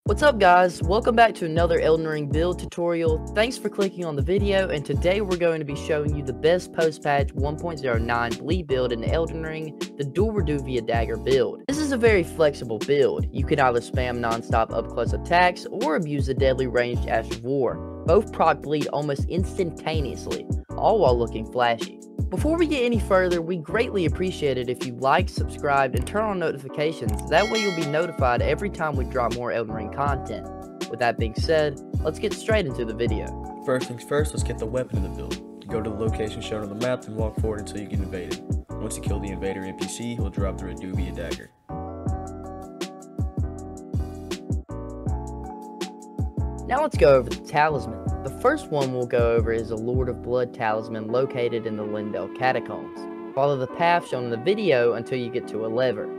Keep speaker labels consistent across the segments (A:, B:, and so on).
A: What's up guys, welcome back to another Elden Ring build tutorial. Thanks for clicking on the video, and today we're going to be showing you the best post-patch 1.09 bleed build in Elden Ring, the dual Reduvia Dagger build. This is a very flexible build. You can either spam non-stop up-close attacks or abuse the deadly ranged Ash of War. Both proc bleed almost instantaneously, all while looking flashy. Before we get any further, we greatly appreciate it if you like, subscribed, and turn on notifications. That way you'll be notified every time we drop more Elden Ring content. With that being said, let's get straight into the video.
B: First things first, let's get the weapon in the build. You go to the location shown on the map and walk forward until you get invaded. Once you kill the invader NPC, he'll drop the Reduvia Dagger.
A: Now let's go over the talisman. The first one we'll go over is a Lord of Blood talisman located in the Lindell Catacombs. Follow the path shown in the video until you get to a lever.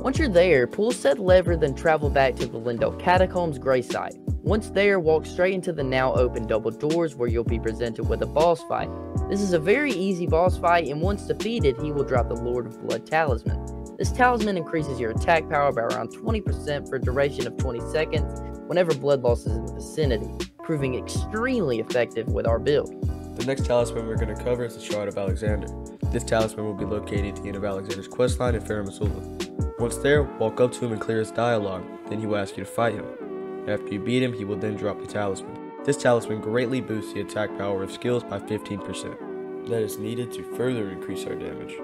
A: Once you're there, pull said lever, then travel back to the Lindell Catacombs gravesite. Once there, walk straight into the now open double doors where you'll be presented with a boss fight. This is a very easy boss fight, and once defeated, he will drop the Lord of Blood talisman. This talisman increases your attack power by around 20% for a duration of 20 seconds whenever blood loss is in the vicinity, proving extremely effective with our build.
B: The next talisman we're going to cover is the Shard of Alexander. This talisman will be located at the end of Alexander's questline in Farum Azula. Once there, walk up to him and clear his dialogue, then he will ask you to fight him. After you beat him, he will then drop the talisman. This talisman greatly boosts the attack power of skills by 15%. That is needed to further increase our damage.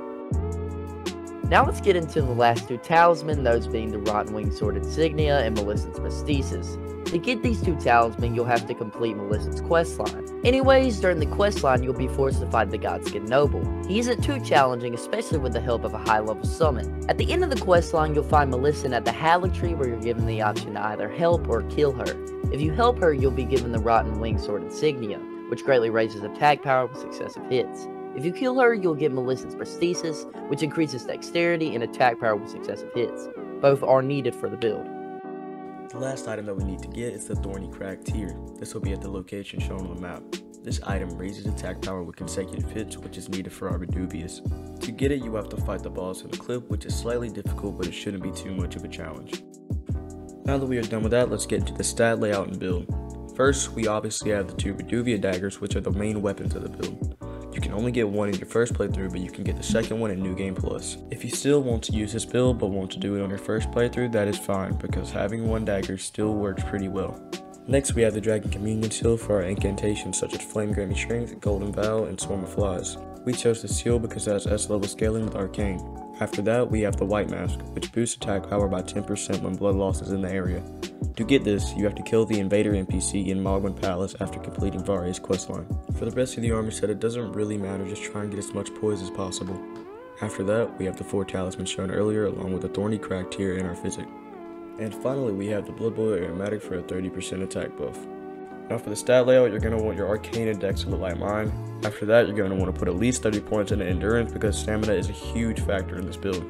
A: Now let's get into the last two talismen, those being the Rotten Wing Sword Insignia and Millicent's Mesthesis. To get these two talismen, you'll have to complete Millicent's questline. Anyways, during the questline, you'll be forced to fight the Godskin Noble. He isn't too challenging, especially with the help of a high-level summon. At the end of the questline, you'll find Millicent at the Halleck Tree, where you're given the option to either help or kill her. If you help her, you'll be given the Rotten Wing Sword Insignia, which greatly raises attack power with successive hits. If you kill her, you'll get Millicent's Prosthesis, which increases dexterity and attack power with successive hits. Both are needed for the build.
B: The last item that we need to get is the Thorny Crag Tear. This will be at the location shown on the map. This item raises attack power with consecutive hits, which is needed for our Reduvias. To get it, you have to fight the boss in the clip, which is slightly difficult, but it shouldn't be too much of a challenge. Now that we are done with that, let's get into the stat layout and build. First, we obviously have the two Reduvia daggers, which are the main weapons of the build. You can only get one in your first playthrough, but you can get the second one in New Game Plus. If you still want to use this build but want to do it on your first playthrough, that is fine, because having one dagger still works pretty well. Next, we have the Dragon Communion Seal for our incantations such as Flame Granny Strength, Golden Vow, and Swarm of Flies. We chose the seal because it has S level scaling with Arcane. After that, we have the White Mask, which boosts attack power by 10% when blood loss is in the area. To get this, you have to kill the invader NPC in Mogwin Palace after completing Varia's questline. For the rest of the armor set, it doesn't really matter, just try and get as much poise as possible. After that, we have the 4 talismans shown earlier along with the Thorny Crag Tear and our Physic. And finally, we have the Blood Boil Aromatic for a 30% attack buff. Now for the stat layout, you're going to want your Arcane and Dex to look like mine. After that, you're going to want to put at least 30 points into Endurance because stamina is a huge factor in this build.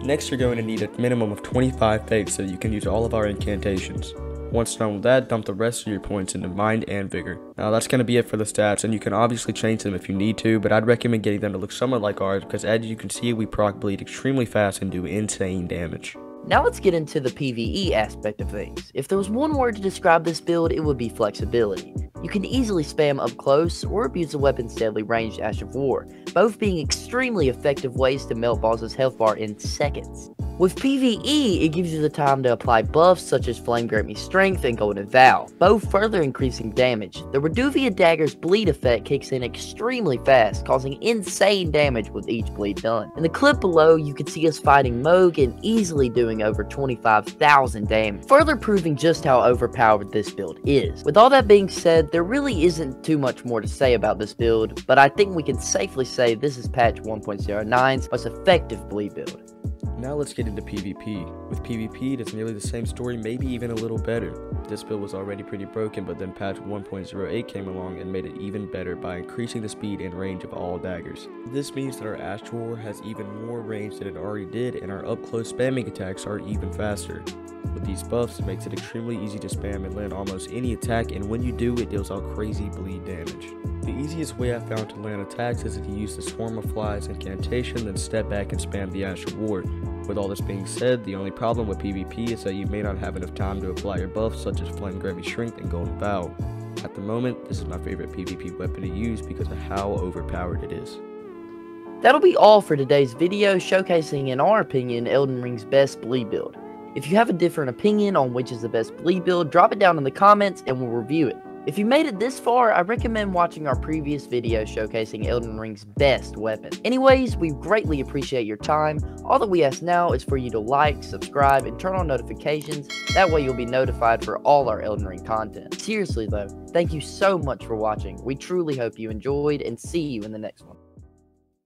B: Next, you're going to need a minimum of 25 faith so that you can use all of our incantations. Once done with that, dump the rest of your points into Mind and Vigor. Now that's going to be it for the stats, and you can obviously change them if you need to, but I'd recommend getting them to look somewhat like ours because as you can see, we proc bleed extremely fast and do insane damage.
A: Now let's get into the PvE aspect of things. If there was one word to describe this build, it would be flexibility. You can easily spam up close or abuse the weapon's deadly ranged Ash of War, both being extremely effective ways to melt boss's health bar in seconds. With PvE, it gives you the time to apply buffs such as Flame Grant Me Strength and Golden Vow, both further increasing damage. The Reduvia Dagger's bleed effect kicks in extremely fast, causing insane damage with each bleed done. In the clip below, you can see us fighting Moog and easily doing over 25,000 damage, further proving just how overpowered this build is. With all that being said, there really isn't too much more to say about this build, but I think we can safely say this is patch 1.09's most effective bleed build.
B: Now let's get into PvP. With PvP, it's nearly the same story, maybe even a little better. This build was already pretty broken, but then patch 1.08 came along and made it even better by increasing the speed and range of all daggers. This means that our Astral has even more range than it already did, and our up-close spamming attacks are even faster. With these buffs, it makes it extremely easy to spam and land almost any attack, and when you do, it deals out crazy bleed damage. The easiest way I found to land attacks is if you use the Swarm of Flies incantation, then step back and spam the Astral Ward. With all this being said, the only problem with PvP is that you may not have enough time to apply your buffs such as Flame Grant Me Strength and Golden Vow. At the moment, this is my favorite PvP weapon to use because of how overpowered it is.
A: That'll be all for today's video showcasing, in our opinion, Elden Ring's best bleed build. If you have a different opinion on which is the best bleed build, drop it down in the comments and we'll review it. If you made it this far, I recommend watching our previous video showcasing Elden Ring's best weapon. Anyways, we greatly appreciate your time. All that we ask now is for you to like, subscribe, and turn on notifications. That way you'll be notified for all our Elden Ring content. Seriously though, thank you so much for watching. We truly hope you enjoyed, and see you in the next one.